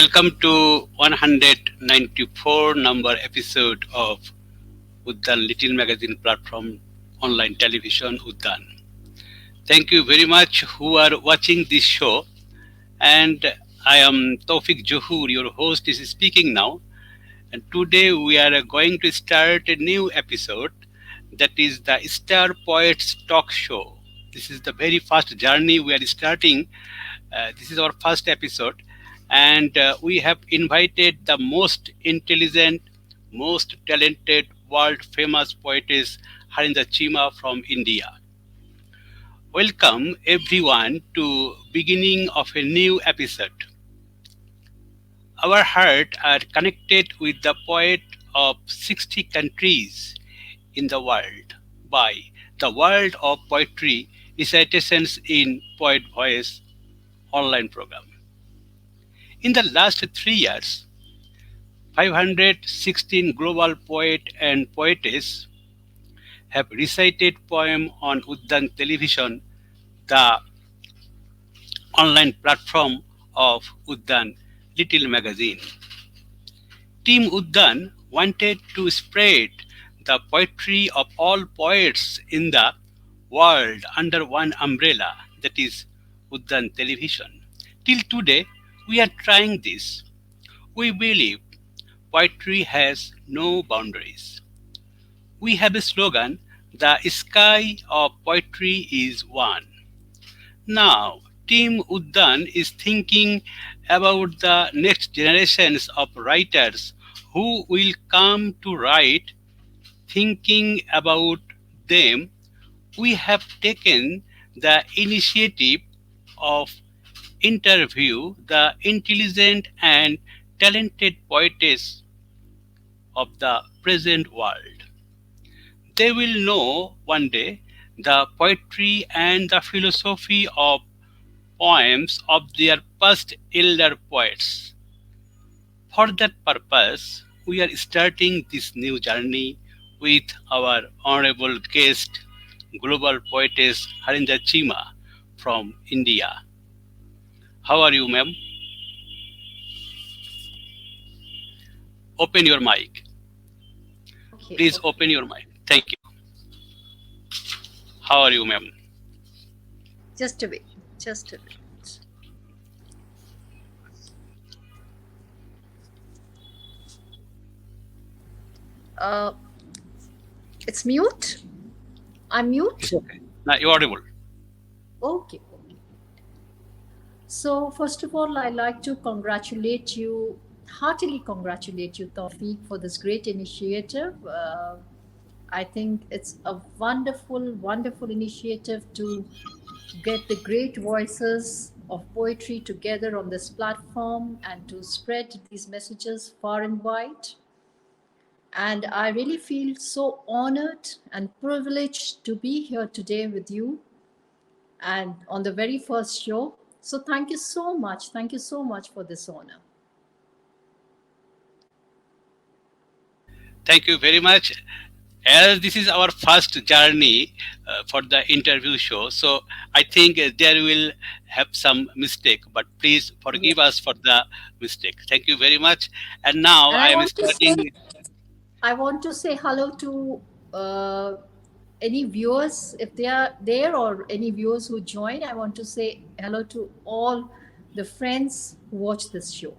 Welcome to 194 number episode of Uddan Little Magazine platform online television Uddan. Thank you very much who are watching this show, and I am Toufiq Zohur, your host is speaking now, and today we are going to start a new episode, that is the Star Poets Talk Show. This is the very first journey we are starting. This is our first episode, and we have invited the most intelligent, most talented, world famous poetess Harinder Cheema from India. Welcome everyone to beginning of a new episode. Our hearts are connected with the poet of 60 countries in the world by the World of Poetry Recitations in Poet Voice online program. In the last 3 years, 516 global poets and poetess have recited poems on Uddan Television, the online platform of Uddan Little Magazine. Team Uddan wanted to spread the poetry of all poets in the world under one umbrella, that is Uddan Television. Till today, we are trying this. We believe poetry has no boundaries. We have a slogan: the sky of poetry is one. Now, Team Uddan is thinking about the next generations of writers who will come to write. Thinking about them, we have taken the initiative of interview the intelligent and talented poetess of the present world. They will know one day the poetry and the philosophy of poems of their past elder poets. For that purpose, we are starting this new journey with our honorable guest, global poetess Harinder Cheema from India. How are you, ma'am? Open your mic. Please Okay. open your mic. Thank you. How are you, ma'am? Just a bit. Just a bit. Uh, it's mute. I'm It's mute. okay. Now you're audible. Okay. Okay. So first of all, I like to congratulate you, heartily congratulate you, Tawfiq, for this great initiative. I think it's a wonderful, wonderful initiative to get the great voices of poetry together on this platform and to spread these messages far and wide. And I really feel so honored and privileged to be here today with you and on the very first show. So thank you so much. Thank you so much for this honor. Thank you very much. As this is our first journey for the interview show, so I think there will have some mistake, but please forgive Yes. us for the mistake. Thank you very much. And now And I am starting. I want to say hello to any viewers if they are there or any viewers who join. I want to say hello to all the friends who watch this show.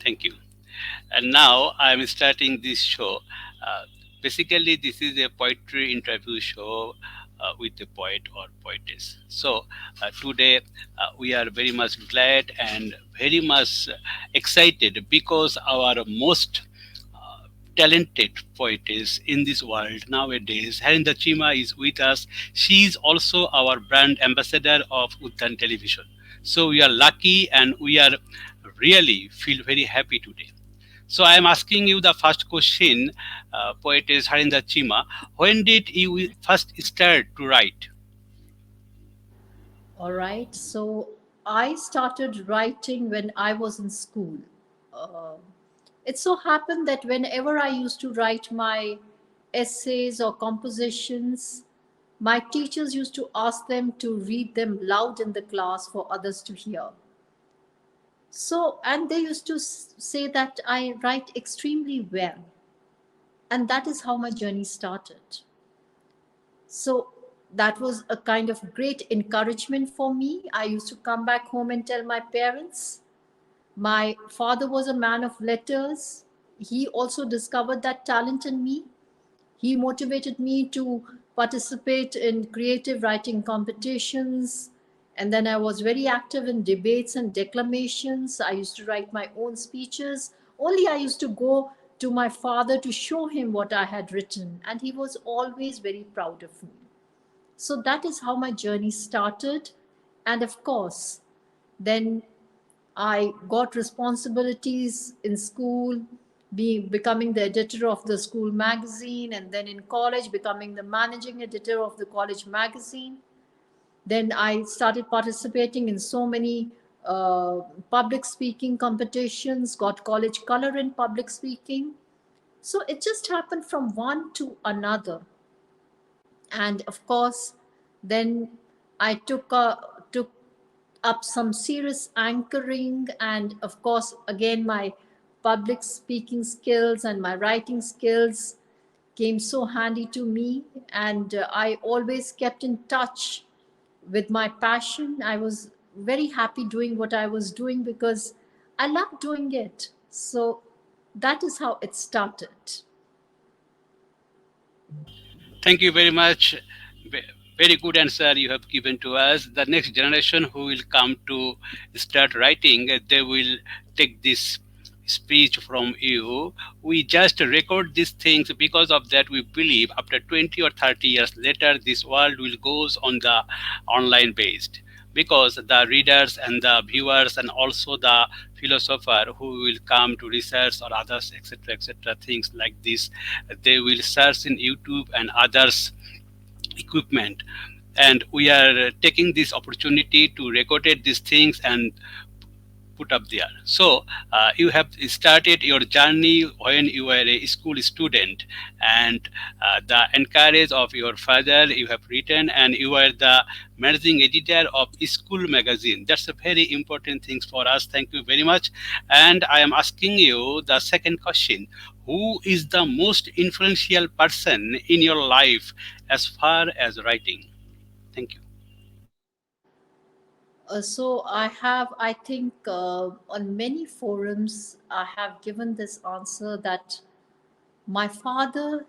Thank you. And now I am starting this show. Uh, Basically, this is a poetry interview show with a poet or poetess. So today we are very much glad and very much excited because our most talented poetess in this world nowadays, Harinder Cheema, is with us. She is also our brand ambassador of Uddan Television. So we are lucky and we are really feel very happy today. So I am asking you the first question, poetess Harinder Cheema. When did you first start to write? All right. So I started writing when I was in school. Uh, it so happened that whenever I used to write my essays or compositions, my teachers used to ask them to read them loud in the class for others to hear. So, and they used to say that I write extremely well. And that is how my journey started. So, that was a kind of great encouragement for me. I used to come back home and tell my parents. My father was a man of letters. He also discovered that talent in me. He motivated me to participate in creative writing competitions. And then I was very active in debates and declamations. I used to write my own speeches. Only I used to go to my father to show him what I had written. And he was always very proud of me. So that is how my journey started. And of course, then I got responsibilities in school, becoming the editor of the school magazine, and then in college, becoming the managing editor of the college magazine. Then I started participating in so many uh, public speaking competitions, got college color in public speaking. So it just happened from one to another. And of course, then I took up some serious anchoring, and of course, again, my public speaking skills and my writing skills came so handy to me. And I always kept in touch with my passion. I was very happy doing what I was doing because I loved doing it. So that is how it started. Thank you very much. Very good answer you have given to us. The next generation who will come to start writing, they will take this speech from you. We just record these things because of that. We believe after 20 or 30 years later, this world will goes on the online based, because the readers and the viewers and also the philosopher who will come to research or others, etc., things like this, they will search in YouTube and others equipment, and we are taking this opportunity to record these things and put up there. So you have started your journey when you were a school student, and the encourage of your father you have written, and you are the managing editor of school magazine. That's a very important thing for us. Thank you very much. And I am asking you the second question: who is the most influential person in your life as far as writing? Thank you. So I think, on many forums, I have given this answer that my father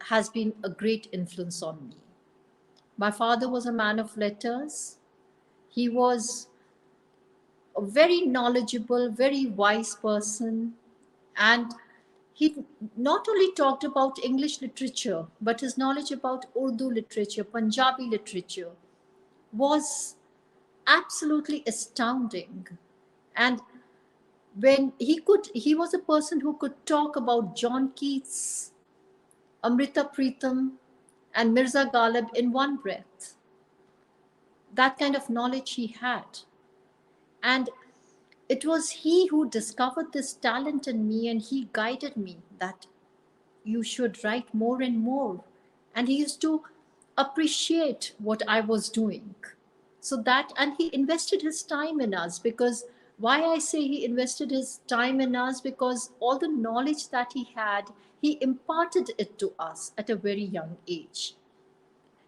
has been a great influence on me. My father was a man of letters. He was a very knowledgeable, very wise person. And he not only talked about English literature, but his knowledge about Urdu literature, Punjabi literature was absolutely astounding. And he was a person who could talk about John Keats, Amrita Pritam, and Mirza Ghalib in one breath. That kind of knowledge he had. And it was he who discovered this talent in me, and he guided me that you should write more and more. And he used to appreciate what I was doing. So that, and he invested his time in us, because why I say he invested his time in us, because all the knowledge that he had, he imparted it to us at a very young age.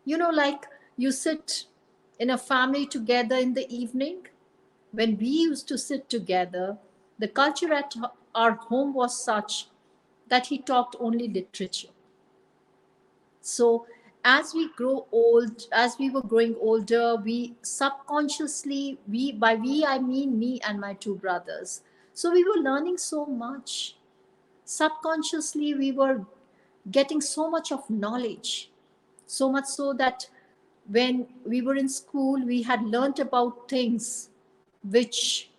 Like, you sit in a family together in the evening. When we used to sit together, the culture at our home was such that he talked only literature. So as we were growing older, we subconsciously, by we I mean me and my two brothers, so we were learning so much. Subconsciously we were getting so much of knowledge, so much so that when we were in school, we had learnt about things which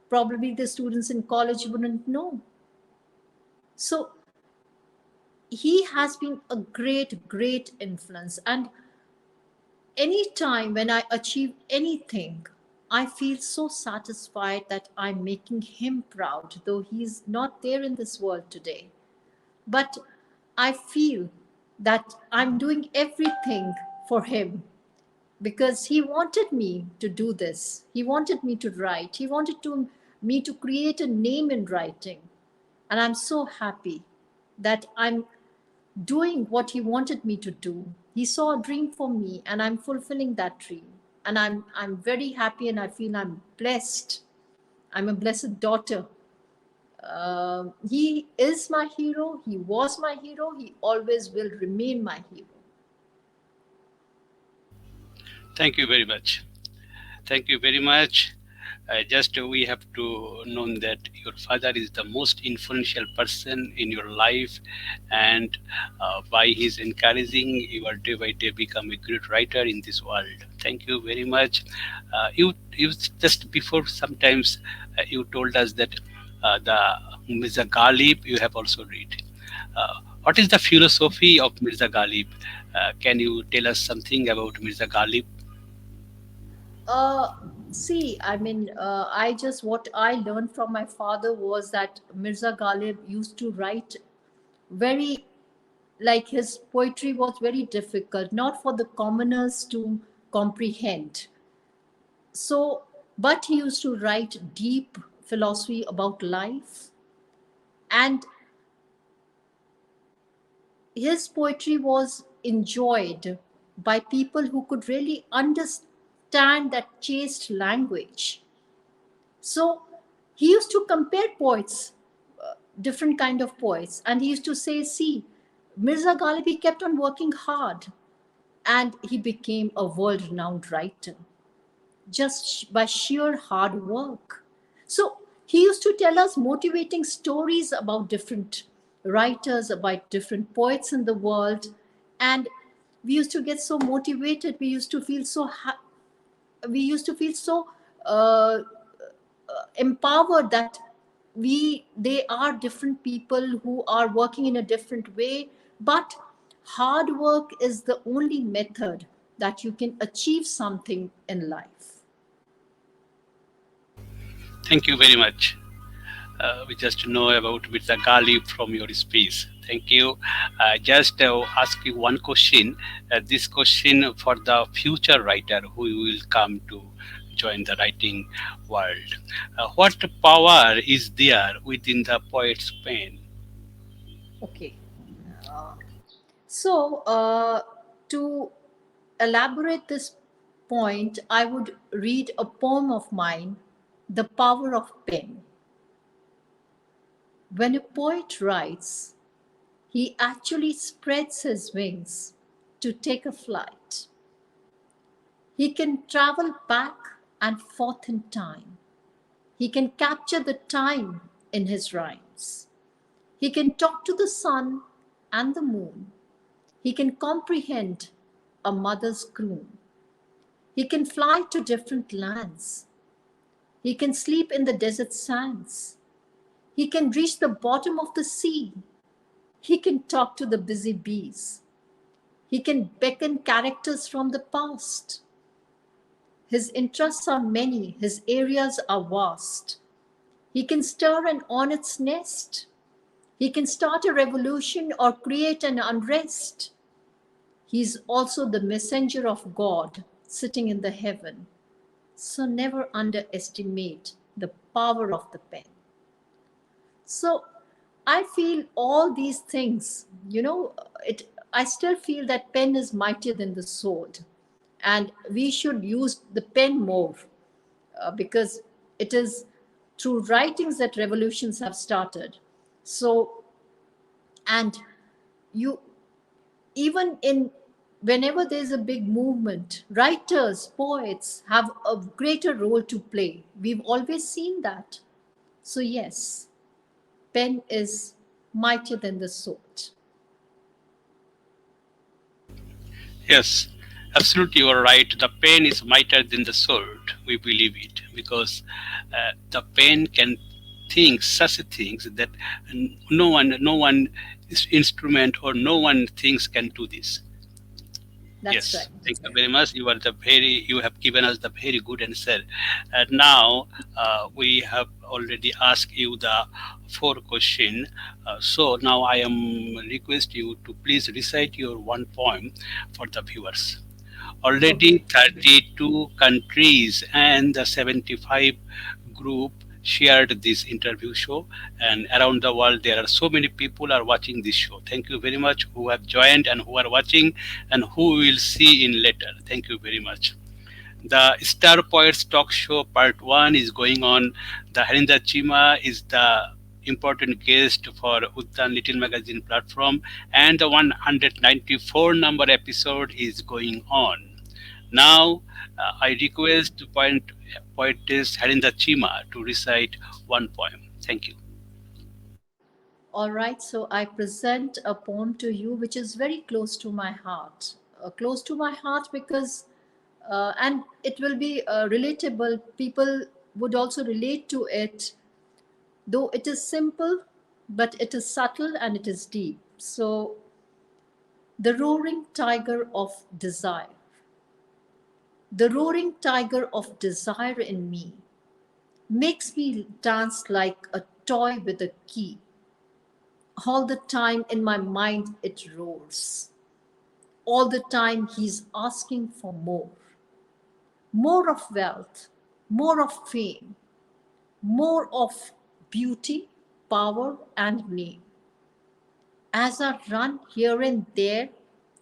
probably the students in college wouldn't know. So he has been a great influence. And any time when I achieve anything, I feel so satisfied that I'm making him proud, though he's not there in this world today. But I feel that I'm doing everything for him, because he wanted me to do this. He wanted me to write. He wanted to me to create a name in writing. And I'm so happy that I'm doing what he wanted me to do. He saw a dream for me and I'm fulfilling that dream. And I'm very happy and I feel I'm blessed. I'm a blessed daughter. He is my hero. He was my hero. He always will remain my hero. Thank you very much. Thank you very much. Just we have to know that your father is the most influential person in your life, and by his encouraging, you are day by day become a great writer in this world. Thank you very much. You just before sometimes you told us that the Mirza Ghalib you have also read. What is the philosophy of Mirza Ghalib? Can you tell us something about Mirza Ghalib? Uh, See, I mean, what I learned from my father was that Mirza Ghalib used to write very, like his poetry was very difficult, not for the commoners to comprehend. So, but he used to write deep philosophy about life, and his poetry was enjoyed by people who could really understand that chaste language. So he used to compare poets, different kind of poets, and he used to say, see, Mirza Ghalibi kept on working hard and he became a world-renowned writer just by sheer hard work. So he used to tell us motivating stories about different writers, about different poets in the world, and we used to get so motivated. We used to feel so uh, empowered that they are different people who are working in a different way, but hard work is the only method that you can achieve something in life. Thank you very much. We just know about Mirza Ghalib from your speech. Thank you. Just ask you one question. This question for the future writer who will come to join the writing world. What power is there within the poet's pen? Okay. Uh, so, to elaborate this point, I would read a poem of mine, The Power of Pen. When a poet writes, he actually spreads his wings to take a flight. He can travel back and forth in time. He can capture the time in his rhymes. He can talk to the sun and the moon. He can comprehend a mother's croon. He can fly to different lands. He can sleep in the desert sands. He can reach the bottom of the sea. He can talk to the busy bees. He can beckon characters from the past. His interests are many, his areas are vast. He can stir an hornet's nest. He can start a revolution or create an unrest. He is also the messenger of God sitting in the heaven. So never underestimate the power of the pen. So I feel all these things, I still feel that pen is mightier than the sword. And we should use the pen more because it is through writings that revolutions have started. So, and you, even in whenever there's a big movement, writers, poets have a greater role to play. We've always seen that. So, yes, pen is mightier than the sword. Yes, absolutely, you are right. The pen is mightier than the sword. We believe it because the pen can think such things that no one instrument or no one things can do this. That's Yes, right. thank you very much. You have given us the very good answer. And now we have already asked you the four question. So now I am request you to please recite your one poem for the viewers. Okay. Already 32 countries and the 75 group shared this interview show, and around the world there are so many people are watching this show. Thank you very much who have joined and who are watching and who will see in later. Thank you very much. The Star Poets Talk Show Part 1 is going on. The Harinder Cheema is the important guest for Uddan Little Magazine platform, and the 194 number episode is going on. Now, I request poetess Harinder Cheema to recite one poem. Thank you. All right, so I present a poem to you which is very close to my heart. Close to my heart because, and it will be relatable. People would also relate to it, though it is simple, but it is subtle and it is deep. So, the roaring tiger of desire. The roaring tiger of desire in me makes me dance like a toy with a key. All the time in my mind it roars. All the time he's asking for more. More of wealth, more of fame, more of beauty, power, and name. As I run here and there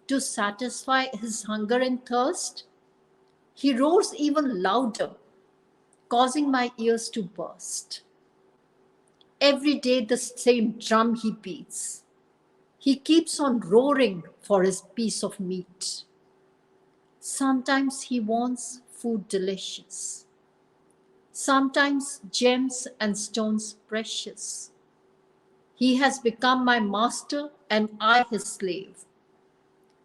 to satisfy his hunger and thirst, he roars even louder, causing my ears to burst. Every day the same drum he beats. He keeps on roaring for his piece of meat. Sometimes he wants food delicious. Sometimes gems and stones precious. He has become my master and I his slave.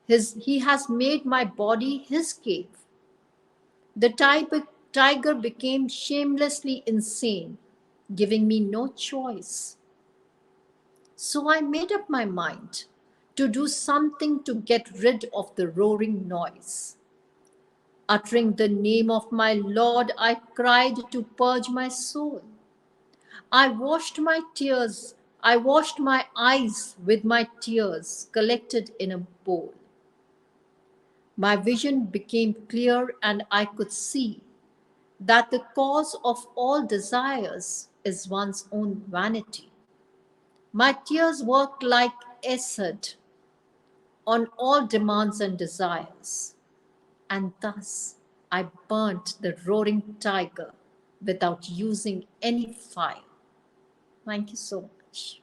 He has made my body his cave. The tiger became shamelessly insane, giving me no choice. So I made up my mind to do something to get rid of the roaring noise. Uttering the name of my Lord, I cried to purge my soul. I washed my tears, I washed my eyes with my tears collected in a bowl. My vision became clear and I could see that the cause of all desires is one's own vanity. My tears worked like acid on all demands and desires, and thus I burnt the roaring tiger without using any fire. Thank you so much.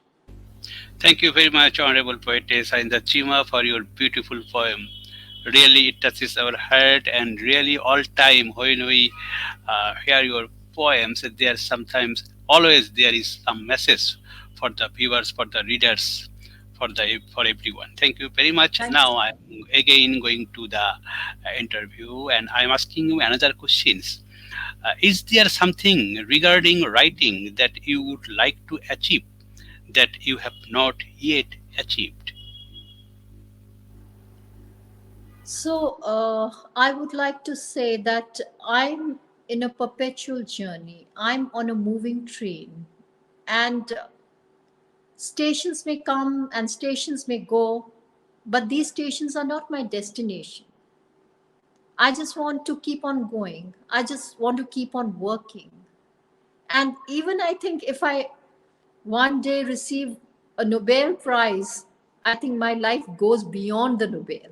Thank you very much, Honorable Poetess Harinder Cheema, for your beautiful poem. Really, it touches our heart, and really, all time when we hear your poems, there sometimes, always, there is some message for the viewers, for the readers, for everyone. Thank you very much. Thank Now I'm again going to the interview, and I'm asking you another questions. Is there something regarding writing that you would like to achieve that you have not yet achieved? So, I would like to say that I'm in a perpetual journey. I'm on a moving train, and stations may come and stations may go, but these stations are not my destination. I just want to keep on going. I just want to keep on working. And even I think if I one day receive a Nobel Prize, I think my life goes beyond the Nobel.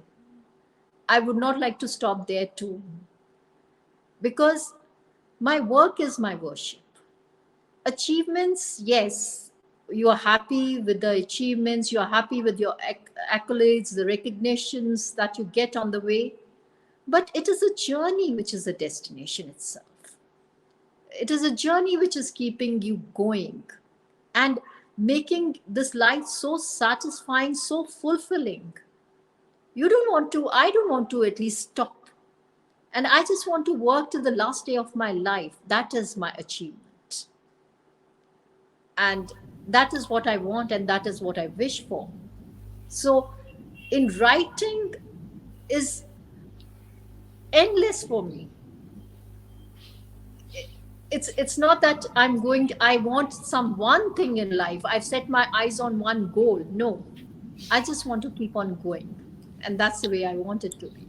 I would not like to stop there too, because my work is my worship. Achievements, yes, you are happy with the achievements, you are happy with your accolades, the recognitions that you get on the way, but it is a journey which is a destination itself. It is a journey which is keeping you going and making this life so satisfying, so fulfilling. You don't want to, I don't want to at least stop. And I just want to work to the last day of my life. That is my achievement. And that is what I want and that is what I wish for. So, in writing is endless for me. It's not that I want some one thing in life. I've set my eyes on one goal. No. I just want to keep on going. And that's the way I want it to be.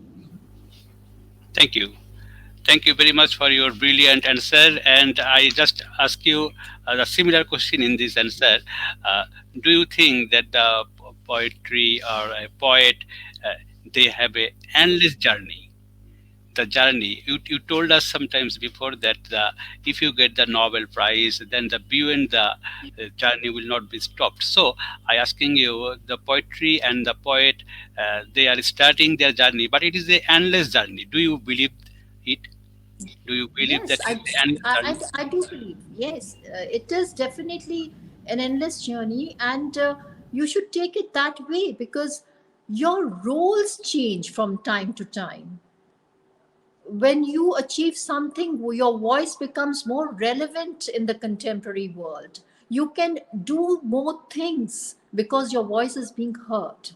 Thank you. Thank you very much for your brilliant answer. And I just ask you the similar question in this answer. Uh, do you think that the poetry or a poet, uh, they have a endless journey? The journey you told us sometimes before that if you get the Nobel Prize, then the beyond the journey will not be stopped. So I asking you, the poetry and the poet, they are starting their journey, but it is a endless journey. Do you believe it? Do you believe Yes, that it is the endless journey? I do believe. Yes, it is definitely an endless journey, and you should take it that way because your roles change from time to time. When you achieve something, your voice becomes more relevant in the contemporary world. You can do more things because your voice is being heard.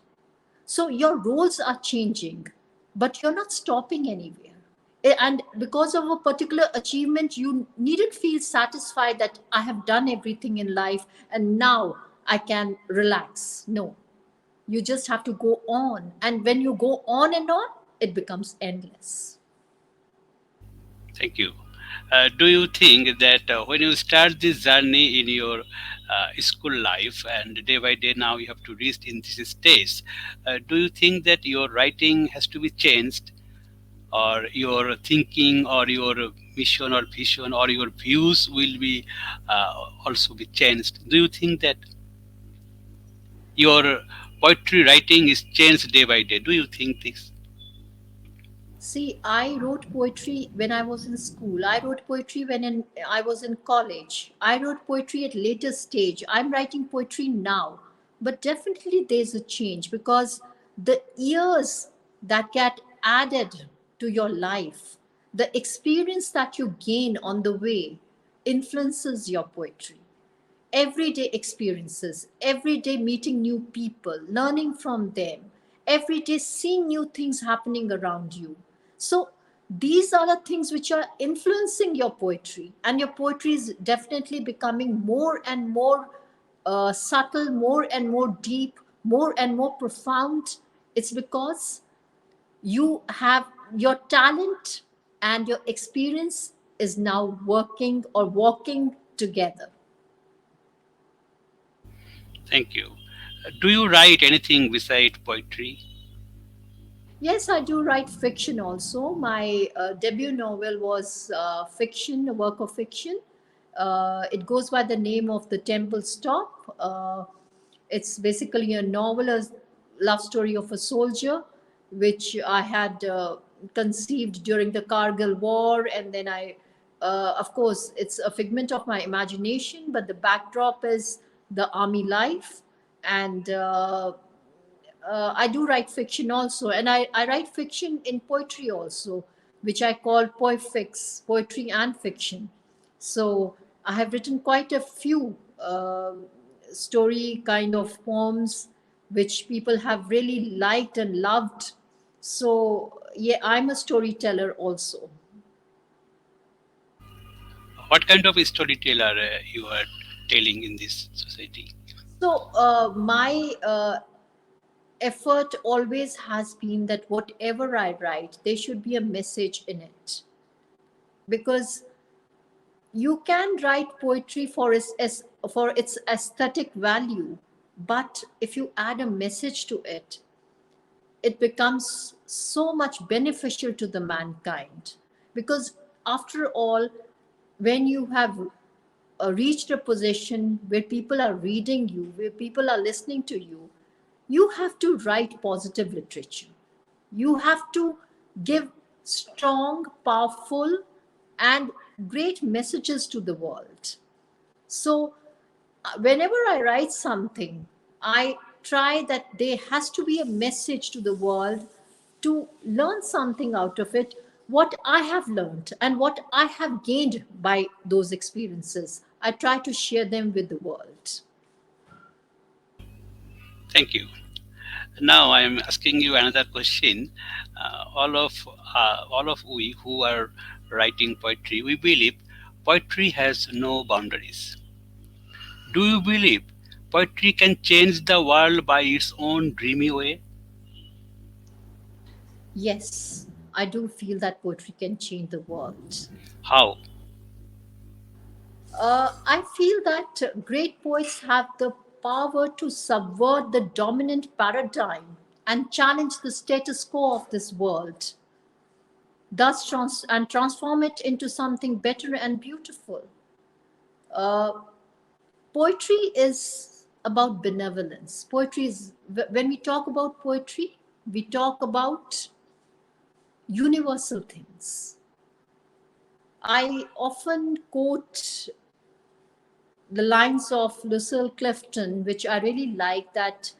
So your roles are changing, but you're not stopping anywhere. And because of a particular achievement, you needn't feel satisfied that I have done everything in life and now I can relax. No, you just have to go on. And when you go on and on, it becomes endless. Thank you. Do you think that when you start this journey in your school life, and day by day now you have to reach in this stage, do you think that your writing has to be changed, or your thinking, or your mission or vision, or your views will be also be changed? Do you think that your poetry writing is changed day by day? Do you think this? See, I wrote poetry when I was in school. I wrote poetry I was in college. I wrote poetry at later stage. I'm writing poetry now. But definitely there's a change because the years that get added to your life, the experience that you gain on the way influences your poetry. Everyday experiences, every day meeting new people, learning from them, every day seeing new things happening around you. So, these are the things which are influencing your poetry, and your poetry is definitely becoming more and more subtle, more and more deep, more and more profound. It's because you have your talent and your experience is now working or walking together. Thank you. Do you write anything beside poetry? Yes, I do write fiction also. My debut novel was fiction, a work of fiction. It goes by the name of The Temple Stop. It's basically a novel, a love story of a soldier, which I had conceived during the Kargil War. And then of course, it's a figment of my imagination, but the backdrop is the army life. And I do write fiction also, and I write fiction in poetry also, which I call poefix, poetry and fiction. So I have written quite a few story kind of poems which people have really liked and loved. So yeah, I'm a storyteller also. What kind of storyteller you are telling in this society? So my effort always has been that whatever I write, there should be a message in it, because you can write poetry for for its aesthetic value, but if you add a message to it, it becomes so much beneficial to the mankind. Because after all, when you have reached a position where people are reading you, where people are listening to you have to write positive literature. You have to give strong, powerful, and great messages to the world. So, whenever I write something, I try that there has to be a message to the world to learn something out of it, what I have learned and what I have gained by those experiences. I try to share them with the world. Thank you. Now I am asking you another question. All of we who are writing poetry, we believe poetry has no boundaries. Do you believe poetry can change the world by its own dreamy way? Yes, I do feel that poetry can change the world. How? I feel that great poets have the power to subvert the dominant paradigm and challenge the status quo of this world, thus transform it into something better and beautiful. Uh, Poetry is about benevolence. Poetry is, when we talk about poetry, we talk about universal things. I often quote the lines of Lucille Clifton, which I really like, that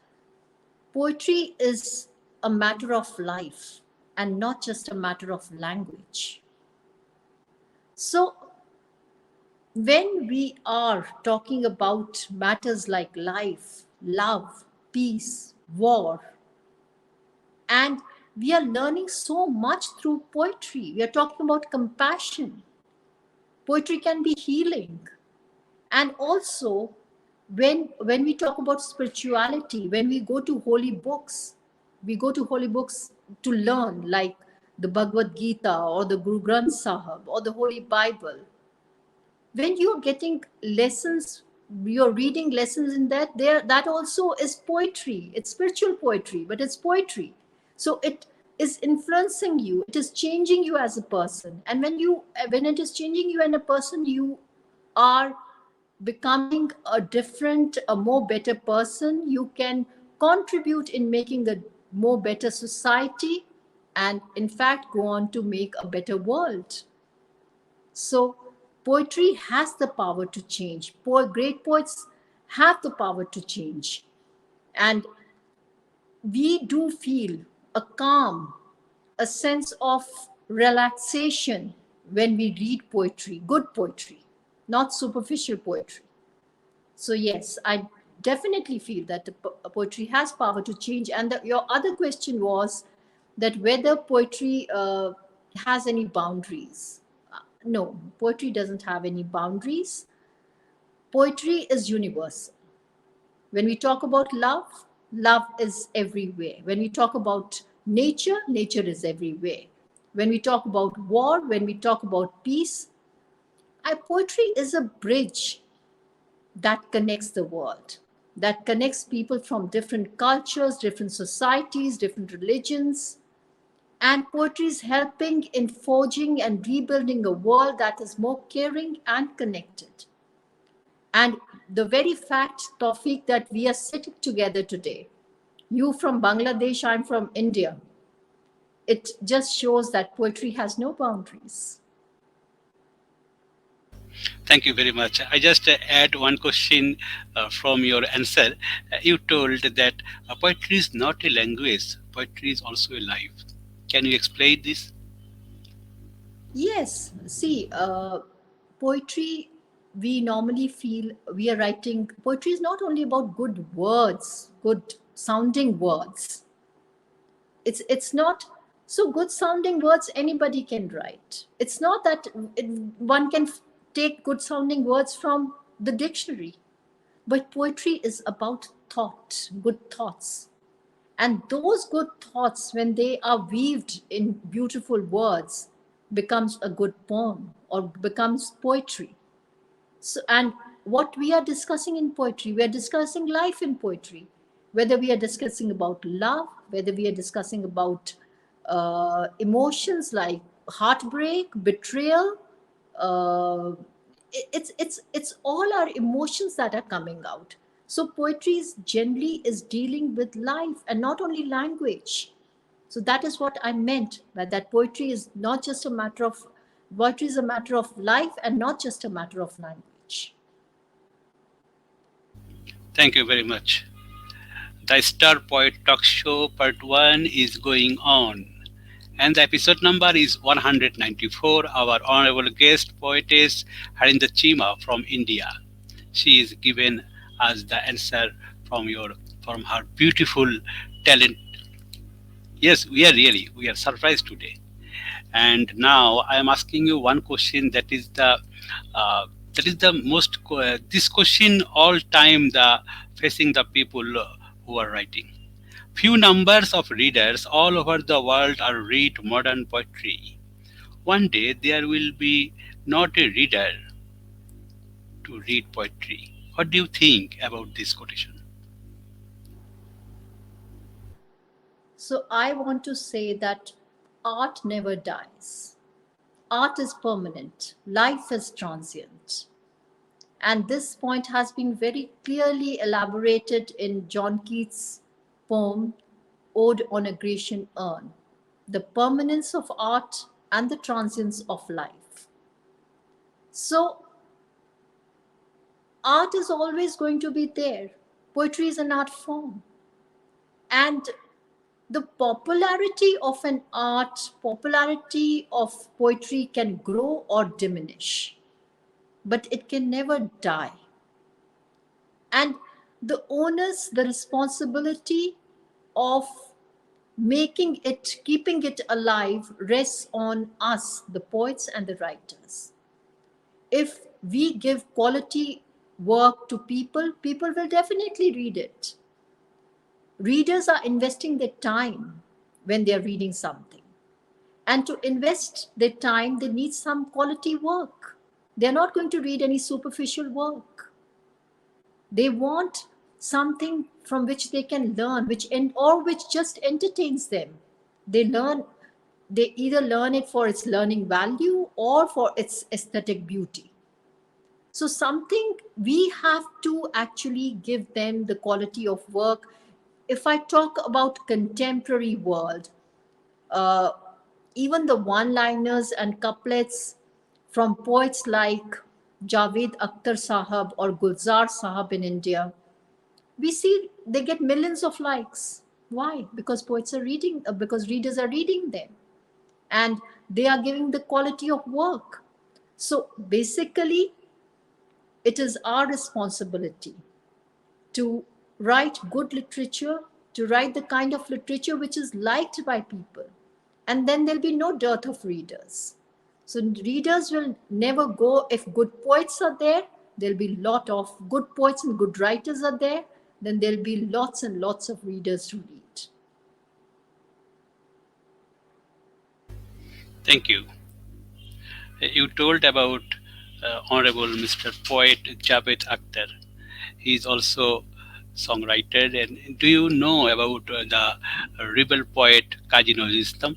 poetry is a matter of life and not just a matter of language. So, when we are talking about matters like life, love, peace, war, and we are learning so much through poetry. We are talking about compassion. Poetry can be healing. And also, when we talk about spirituality, when we go to holy books, we go to holy books to learn, like the Bhagavad Gita or the Guru Granth Sahib or the Holy Bible. When you're getting lessons, you're reading lessons in that, there, that also is poetry. It's spiritual poetry, but it's poetry. So it is influencing you, it is changing you as a person. And when it is changing you as a person, you are becoming a different, a more better person. You can contribute in making a more better society, and in fact go on to make a better world. So poetry has the power to change. Great poets have the power to change. And we do feel a calm, a sense of relaxation when we read poetry, good poetry, not superficial poetry. So yes, I definitely feel that the poetry has power to change. And your other question was that whether poetry has any boundaries. No, poetry doesn't have any boundaries. Poetry is universal. When we talk about love, love is everywhere. When we talk about nature, nature is everywhere. When we talk about war, when we talk about peace, poetry is a bridge that connects the world, that connects people from different cultures, different societies, different religions. And poetry is helping in forging and rebuilding a world that is more caring and connected. And the very fact, Tawfiq, that we are sitting together today, you from Bangladesh, I'm from India, it just shows that poetry has no boundaries. Thank you very much. I just add one question from your answer. You told that poetry is not a language, poetry is also a life. Can you explain this? Yes, see, poetry, we normally feel we are writing. Poetry is not only about good words, good sounding words. It's not so good sounding words anybody can write. It's not that one can take good sounding words from the dictionary, but poetry is about thought, good thoughts. And those good thoughts, when they are weaved in beautiful words, becomes a good poem or becomes poetry. So, and what we are discussing in poetry, we are discussing life in poetry. Whether we are discussing about love, whether we are discussing about emotions like heartbreak, betrayal, uh, it's all our emotions that are coming out. So poetry is generally is dealing with life and not only language. So that is what I meant by that. Poetry is not just a matter of, poetry is a matter of life and not just a matter of language. Thank you very much. The Star Poet Talk Show Part 1 is going on, and the episode number is 194. Our honorable guest poetess Harinder Cheema from India. She is given us the answer from from her beautiful talent. Yes, we are surprised today. And now I am asking you one question that is the most this question all time the facing the people who are writing. Few numbers of readers all over the world are read modern poetry. One day there will be not a reader to read poetry. What do you think about this quotation? So I want to say that art never dies. Art is permanent, life is transient. And this point has been very clearly elaborated in John Keats' poem, Ode on a Grecian Urn, the permanence of art and the transience of life. So, art is always going to be there. Poetry is an art form. And the popularity of an art, popularity of poetry can grow or diminish, but it can never die. And the onus, the responsibility of making it, keeping it alive rests on us, the poets and the writers. If we give quality work to people, people will definitely read it. Readers are investing their time when they're reading something. And to invest their time, they need some quality work. They're not going to read any superficial work. They want something from which they can learn, or which just entertains them. They learn, they either learn it for its learning value or for its aesthetic beauty. So something we have to actually give them the quality of work. If I talk about contemporary world, uh, even the one-liners and couplets from poets like Javed Akhtar Sahab or Gulzar Sahab in India, we see they get millions of likes. Why? Because poets are reading, because readers are reading them, and they are giving the quality of work. So basically, it is our responsibility to write good literature, to write the kind of literature which is liked by people. And then there'll be no dearth of readers. So readers will never go. If good poets are there, there'll be a lot of good poets and good writers are there, then there'll be lots and lots of readers to read. Thank you. You told about Honorable Mr. Poet Javed Akhtar. He is also songwriter. And do you know about the rebel poet Kazi Nazrul Islam?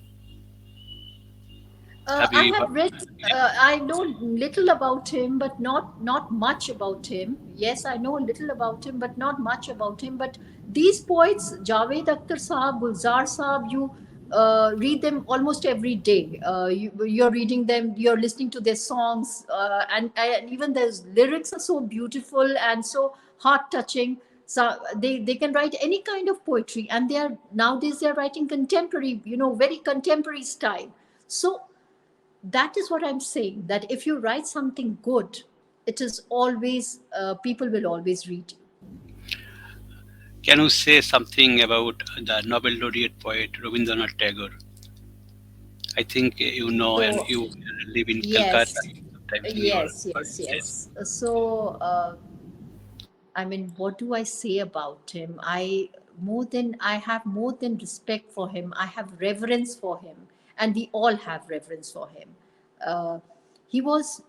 Have I you have heard? read. I know little about him, but not much about him. Yes, I know a little about him, but not much about him. But these poets, Javed Akhtar Sahab, Gulzar Sahab, you read them almost every day. You're reading them. You're listening to their songs, and even their lyrics are so beautiful and so heart touching. So they can write any kind of poetry, and they are nowadays they are writing contemporary, very contemporary style. So that is what I'm saying, that if you write something good, it is always, people will always read you. Can you say something about the Nobel laureate poet Rabindranath Tagore? I think you know, and So you live in Calcutta. yes, Sometimes you are yes, yes, yes. So I mean, what do I say about him? I have more than respect for him. I have reverence for him, and we all have reverence for him. uh, he was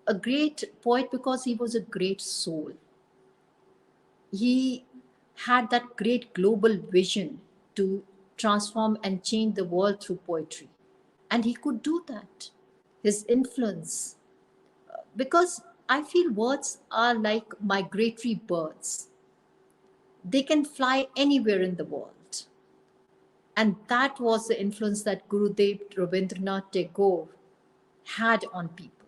a great poet because he was a great soul. He had that great global vision to transform and change the world through poetry. And he could do that. His influence, because I feel words are like migratory birds, they can fly anywhere in the world. And that was the influence that Gurudev Rabindranath Tagore had on people.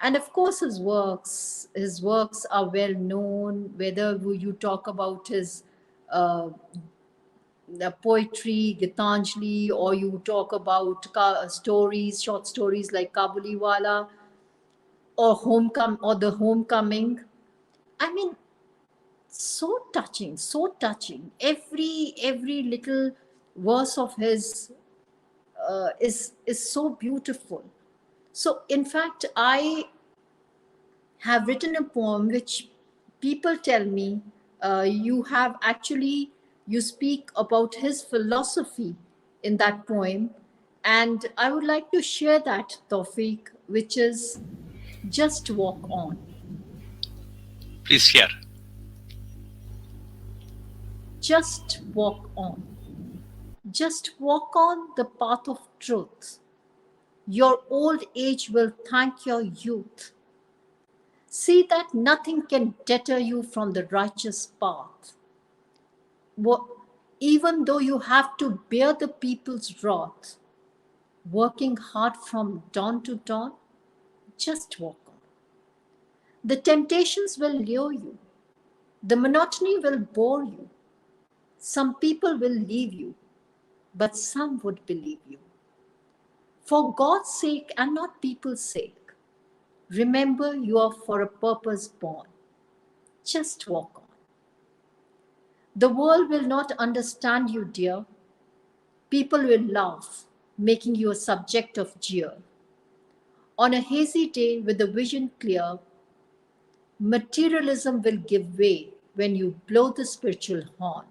And of course, his works are well known, whether you talk about his uh, the poetry, Gitanjali, or you talk about stories, short stories like Kabuliwala, or the Homecoming. I mean, so touching, so touching. Every little verse of his is so beautiful. So, in fact, I have written a poem which people tell me, you have actually You speak about his philosophy in that poem, and I would like to share that, Tawfiq, which is just walk on. Please share. Just walk on. Just walk on the path of truth. Your old age will thank your youth. See that nothing can deter you from the righteous path. Even though you have to bear the people's wrath, working hard from dawn to dawn, just walk on. The temptations will lure you. The monotony will bore you. Some people will leave you, but some would believe you. For God's sake and not people's sake, remember you are for a purpose born. Just walk on. The world will not understand you, dear. People will laugh, making you a subject of jeer. On a hazy day with the vision clear, materialism will give way when you blow the spiritual horn.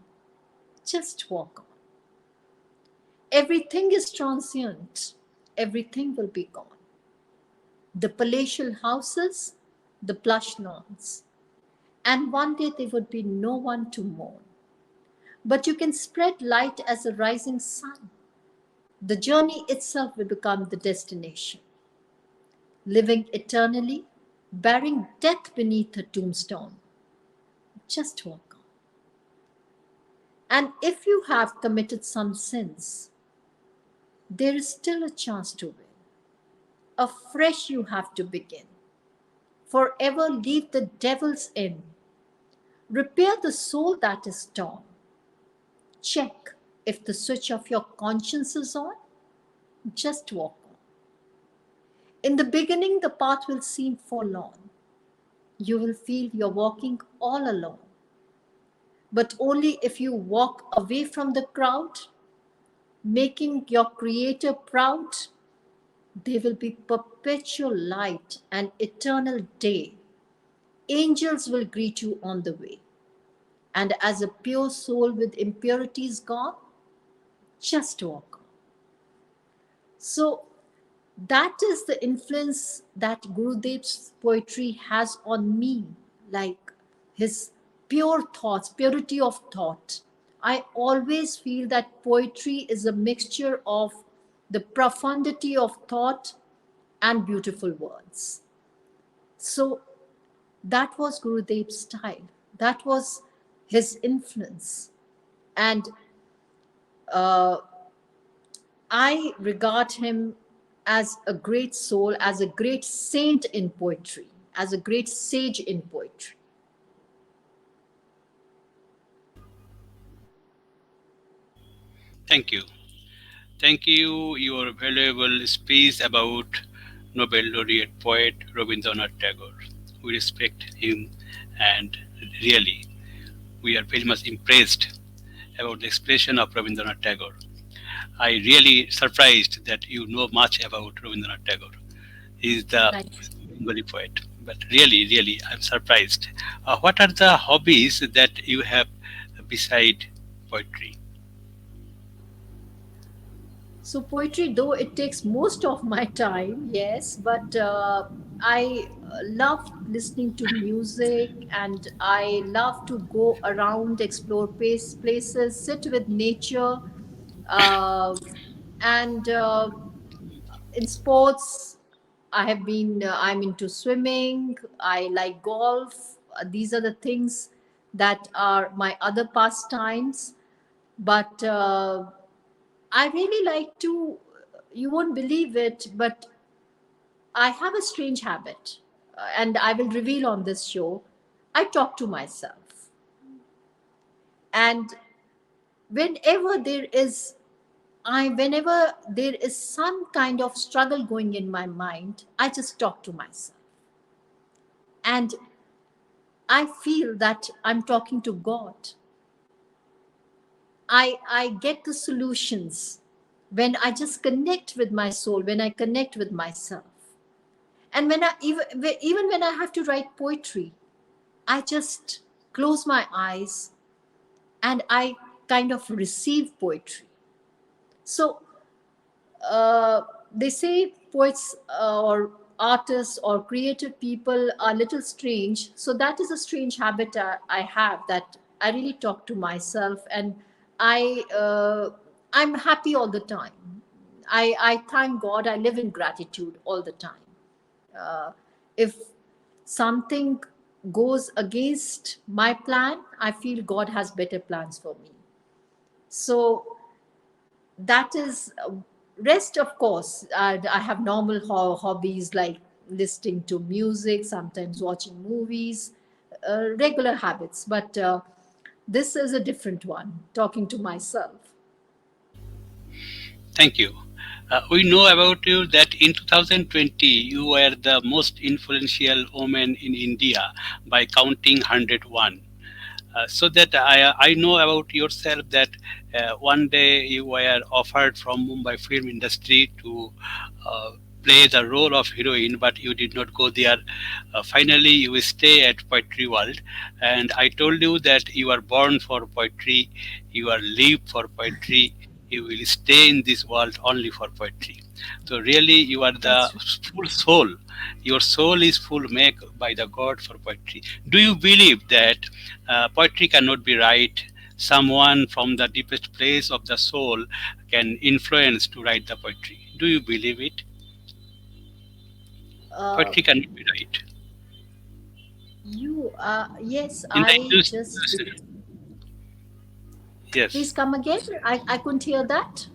Just walk on. Everything is transient. Everything will be gone. The palatial houses, the plush lawns. And one day there would be no one to mourn. But you can spread light as a rising sun. The journey itself will become the destination. Living eternally, bearing death beneath a tombstone. Just walk on. And if you have committed some sins, there is still a chance to win. Afresh you have to begin. Forever leave the devil's in. Repair the soul that is torn. Check if the switch of your conscience is on. Just walk on. In the beginning, the path will seem forlorn. You will feel you're walking all alone. But only if you walk away from the crowd, making your Creator proud, there will be perpetual light and eternal day. Angels will greet you on the way. And as a pure soul with impurities gone, just walk on. So that is the influence that Gurudev's poetry has on me, like his pure thoughts, purity of thought. I always feel that poetry is a mixture of the profundity of thought and beautiful words. So that was Gurudev's style. That was his influence. And uh, I regard him as a great soul, as a great saint in poetry, as a great sage in poetry. Thank you. Thank you. Your valuable speech about Nobel laureate poet Rabindranath Tagore. We respect him, and really, we are very much impressed about the expression of Rabindranath Tagore. I really surprised that you know much about Rabindranath Tagore. He is the Thank you. Bengali poet. But really, really, I'm surprised. What are the hobbies that you have beside poetry? So poetry, though it takes most of my time, yes, but I love listening to music, and I love to go around, explore places, sit with nature, uh, and in sports, I'm into swimming. I like golf. These are the things that are my other pastimes. But I really like to, you won't believe it, but I have a strange habit, and I will reveal on this show. I talk to myself. And whenever there is whenever there is some kind of struggle going in my mind, I just talk to myself. And I feel that I'm talking to God. I get the solutions when I just connect with my soul, when I connect with myself. And even when I have to write poetry, I just close my eyes and I kind of receive poetry. So uh, they say poets or artists or creative people are little strange. So that is a strange habit I have, that I really talk to myself, and I I'm happy all the time. I thank God. I live in gratitude all the time. If something goes against my plan, I feel God has better plans for me. So that is rest. Of course, I have normal hobbies like listening to music, sometimes watching movies, regular habits, but this is a different one, talking to myself. Thank you. We know about you that in 2020 you were the most influential woman in India by counting 101. So that I know about yourself that one day you were offered from Mumbai film industry to uh, play the role of heroine, but you did not go there. Finally, you stay at Poetry World, and I told you that you are born for poetry, you are live for poetry, you will stay in this world only for poetry. So really, you are the That's right. full soul. Your soul is full made by the God for poetry. Do you believe that poetry cannot be right? Someone from the deepest place of the soul can influence to write the poetry. Do you believe it? uh, Poetry cannot be right. you Yes, In the I Hindu just please yes, come again. I couldn't hear that.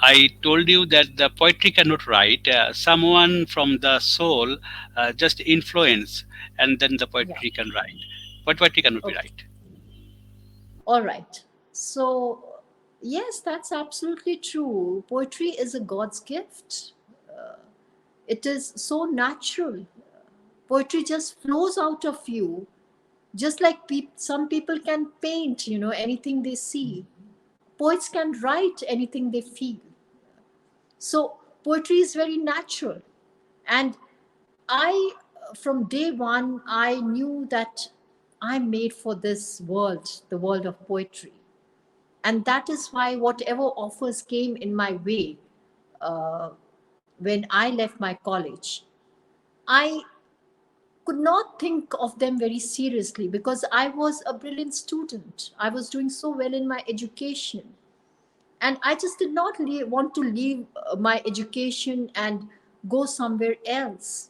I told you that the poetry cannot write. Someone from the soul just influence, and then the Yeah. poetry can write. But poetry cannot be Okay. right. All right. So, yes, that's absolutely true. Poetry is a God's gift. It is so natural. Poetry just flows out of you, just like some people can paint, anything they see. Poets can write anything they feel. So, poetry is very natural. And I, from day one, I knew that I'm made for this world, the world of poetry. And that is why whatever offers came in my way uh, when I left my college, I could not think of them very seriously because I was a brilliant student. I was doing so well in my education. And I just did not want to leave my education and go somewhere else.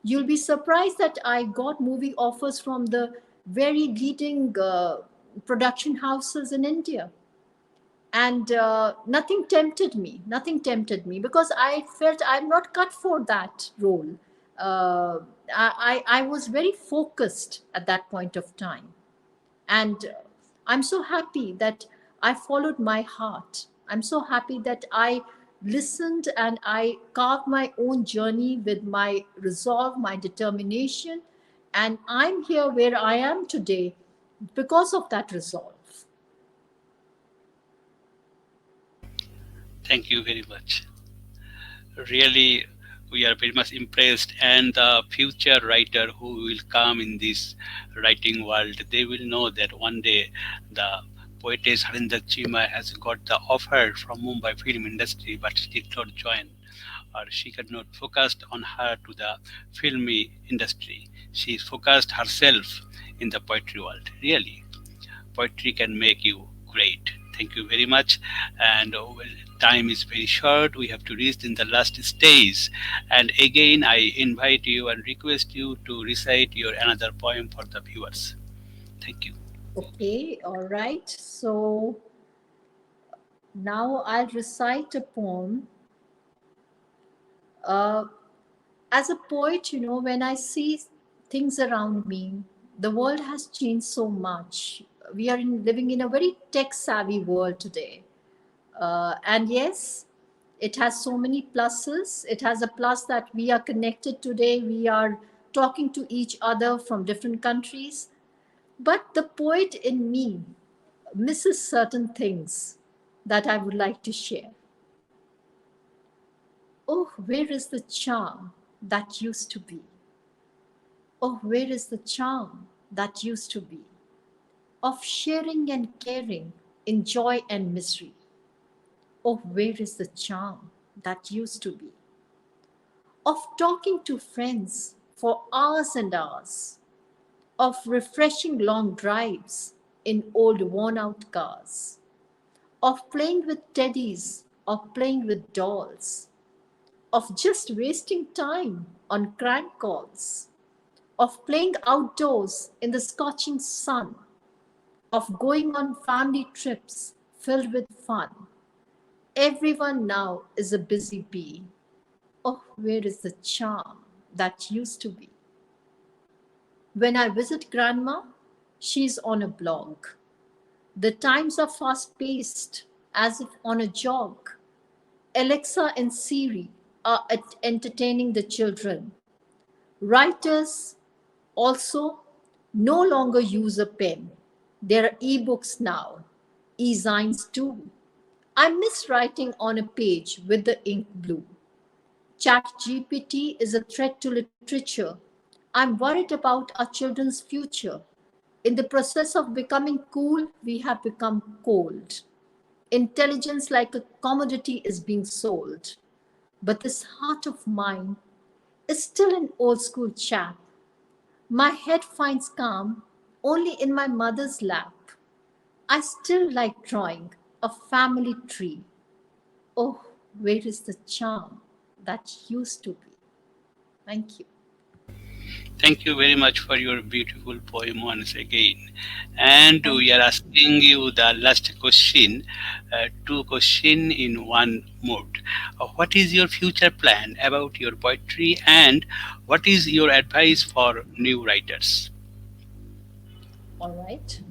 You'll be surprised that I got movie offers from the very leading production houses in India. And nothing tempted me because I felt I'm not cut for that role. uh, I was very focused at that point of time, and I'm so happy that I followed my heart. I'm so happy that I listened and I carved my own journey with my resolve, my determination, and I'm here where I am today because of that resolve. Thank you very much. Really, we are very much impressed, and the future writer who will come in this writing world, they will know that one day the poetess Harinder Cheema has got the offer from Mumbai film industry, but she did not join, or she could not focus on her to the filmy industry. She is focused herself in the poetry world. Really, poetry can make you great. Thank you very much. And well, time is very short. We have to reach in the last stage. And again, I invite you and request you to recite your another poem for the viewers. Thank you. Okay, all right. So now I'll recite a poem. Uh, as a poet, when I see things around me, the world has changed so much. We are living in a very tech savvy world today. And yes, it has so many pluses. It has a plus that we are connected today, we are talking to each other from different countries. But the poet in me misses certain things that I would like to share. Oh, where is the charm that used to be? Oh, where is the charm that used to be? Of sharing and caring in joy and misery. Oh, where is the charm that used to be? Of talking to friends for hours and hours, of refreshing long drives in old worn out cars, of playing with teddies, of playing with dolls, of just wasting time on crank calls, of playing outdoors in the scorching sun, of going on family trips filled with fun. Everyone now is a busy bee. Oh, where is the charm that used to be? When I visit grandma, she's on a blog. The times are fast paced, as if on a jog. Alexa and Siri are entertaining the children. Writers also no longer use a pen. There are ebooks now, e-zines too. I miss writing on a page with the ink blue. Chat GPT is a threat to literature. I'm worried about our children's future. In the process of becoming cool, we have become cold. Intelligence, like a commodity, is being sold. But this heart of mine is still an old school chap. My head finds calm only in my mother's lap. I still like drawing a family tree. Oh, where is the charm that used to be? Thank you. Thank you very much for your beautiful poem once again. And Thank we are you. asking you the last question, two question in one mode. What is your future plan about your poetry, and what is your advice for new writers? All right.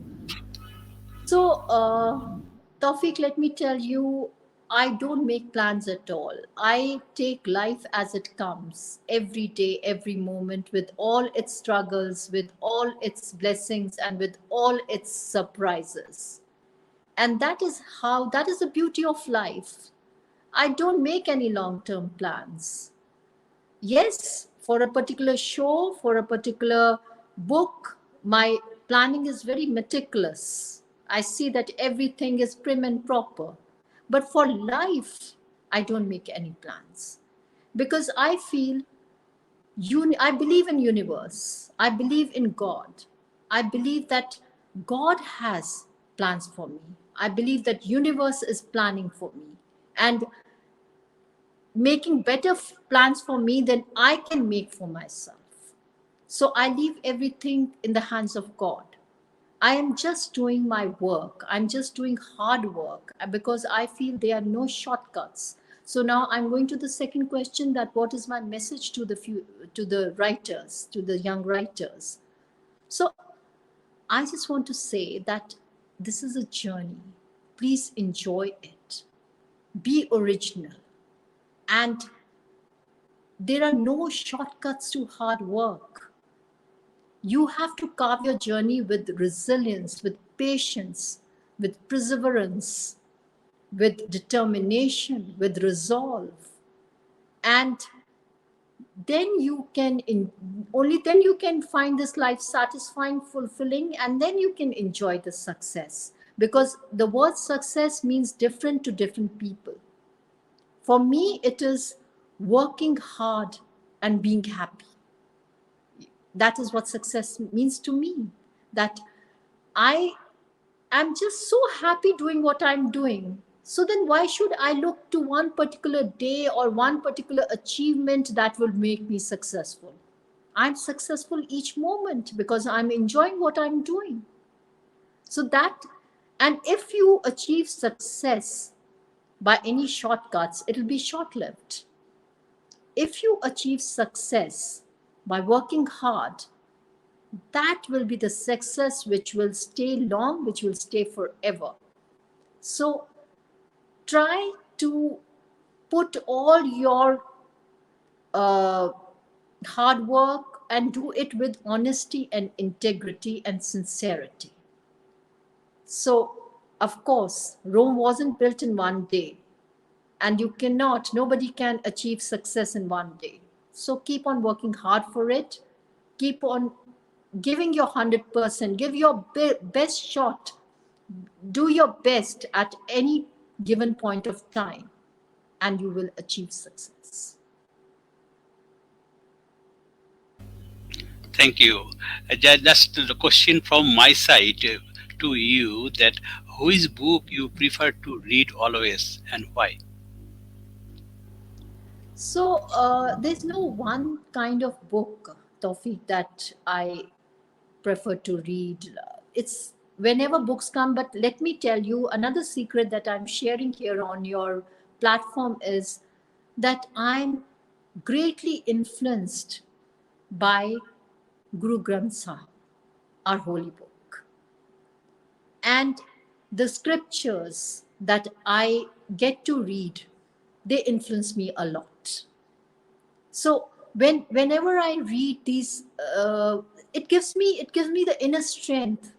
So, Tawfiq, let me tell you, I don't make plans at all. I take life as it comes, every day, every moment, with all its struggles, with all its blessings, and with all its surprises. And that is the beauty of life. I don't make any long term plans. Yes, for a particular show, for a particular book, my planning is very meticulous. I see that everything is prim and proper. But for life, I don't make any plans because I feel I believe in universe. I believe in God. I believe that God has plans for me. I believe that universe is planning for me. And making better plans for me than I can make for myself. So I leave everything in the hands of God. I am just doing my work. I'm just doing hard work because I feel there are no shortcuts. So now I'm going to the second question, that what is my message to to the writers, to the young writers. So I just want to say that this is a journey. Please enjoy it. Be original. And there are no shortcuts to hard work. You have to carve your journey with resilience, with patience, with perseverance, with determination, with resolve. And then you can, only then you can find this life satisfying, fulfilling, and then you can enjoy the success. Because the word success means different to different people. For me, it is working hard and being happy. That is what success means to me. That I am just so happy doing what I'm doing. So then why should I look to one particular day or one particular achievement that will make me successful? I'm successful each moment because I'm enjoying what I'm doing. So that, and if you achieve success by any shortcuts, it'll be short lived. If you achieve success by working hard, that will be the success which will stay long, which will stay forever. So try to put all your uh, hard work and do it with honesty and integrity and sincerity. So, of course, Rome wasn't built in one day, and nobody can achieve success in one day. So, keep on working hard for it, keep on giving your 100%, give your best shot, Do your best at any given point of time, and you will achieve success. Thank you. Just the question from my side to you, that which book you prefer to read always and why? So there's no one kind of book, Tawfiq, that I prefer to read. It's whenever books come, but let me tell you another secret that I'm sharing here on your platform is that I'm greatly influenced by Guru Granth Sahib, our holy book. And the scriptures that I get to read, they influence me a lot. So whenever I read these, it gives me the inner strength,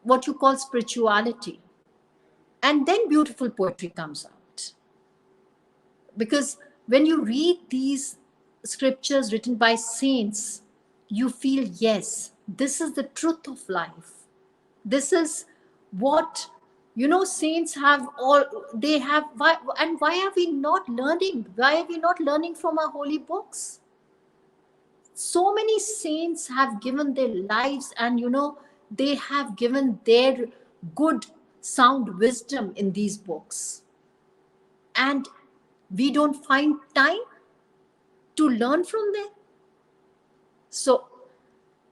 what you call spirituality, and then beautiful poetry comes out. Because when you read these scriptures written by saints, you feel, yes, this is the truth of life. This is what, saints have all, they have. And why are we not learning? Why are we not learning from our holy books? So many saints have given their lives, and they have given their good sound wisdom in these books, and we don't find time to learn from them. So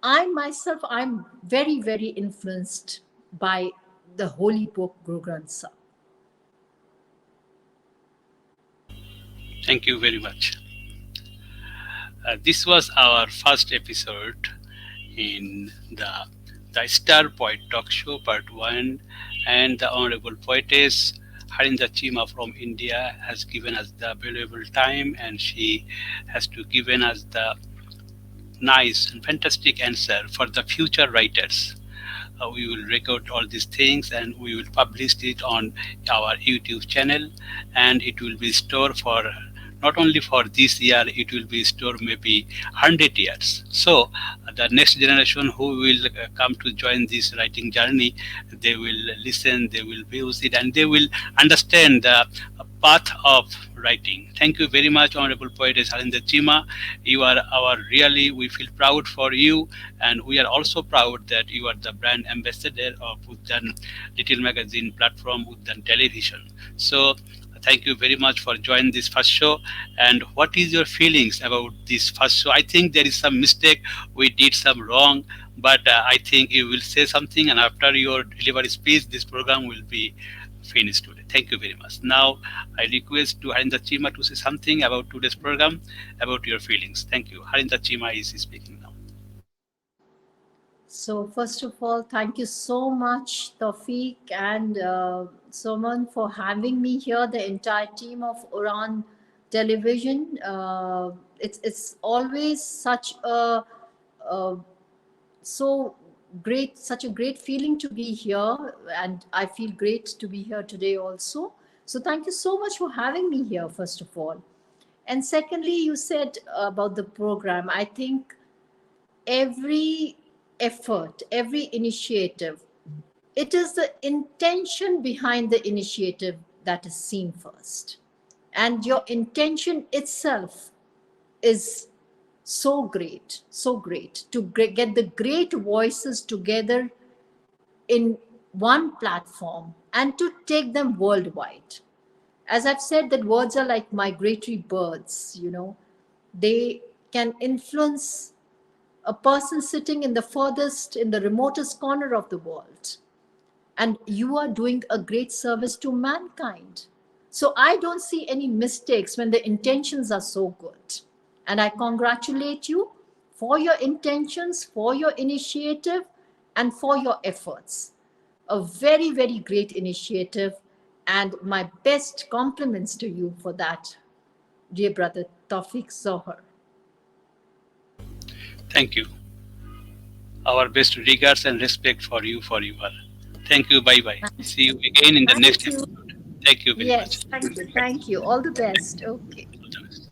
I myself, I'm very, very influenced by the holy book Guru Granth Sahib. Thank you very much. This was our first episode in the Star Poet Talk Show Part 1, and the Honorable Poetess Harinder Cheema from India has given us the valuable time, and she has to given us the nice and fantastic answer for the future writers. We will record all these things and we will publish it on our YouTube channel, and it will be stored for not only for this year, it will be stored maybe 100 years. So the next generation who will come to join this writing journey, they will listen, they will use it, and they will understand the path of writing. Thank you very much, Honorable Poetess Harinder Cheema. You are our really, we feel proud for you, and we are also proud that you are the brand ambassador of Uddan Little Magazine platform, Uddan Television. So thank you very much for joining this first show. And what is your feelings about this first show? I think there is some mistake, we did some wrong, but I think you will say something, and after your delivery speech, this program will be finished today. Thank you very much. Now I request to Harinder Cheema to say something about today's program, about your feelings. Thank you. Harinder Cheema is speaking now. So first of all, thank you so much, Tawfiq and Soman, for having me here, the entire team of Uddan Television. It's always a so great, such a great feeling to be here, and I feel great to be here today also. So thank you so much for having me here, first of all. And secondly, you said about the program. I think every effort, every initiative, it is the intention behind the initiative that is seen first. And your intention itself is so great to get the great voices together in one platform and to take them worldwide. As I've said, that words are like migratory birds, they can influence a person sitting in the furthest, in the remotest corner of the world. And you are doing a great service to mankind. So I don't see any mistakes when the intentions are so good. And I congratulate you for your intentions, for your initiative, and for your efforts. A very, very great initiative. And my best compliments to you for that, dear brother Toufiq Zohur. Thank you. Our best regards and respect for you, for you all. Thank you. Bye bye. See you again in the Thank next you. episode. Thank you very much. Yes, thank you. Thank you. All the best. Okay. All the best.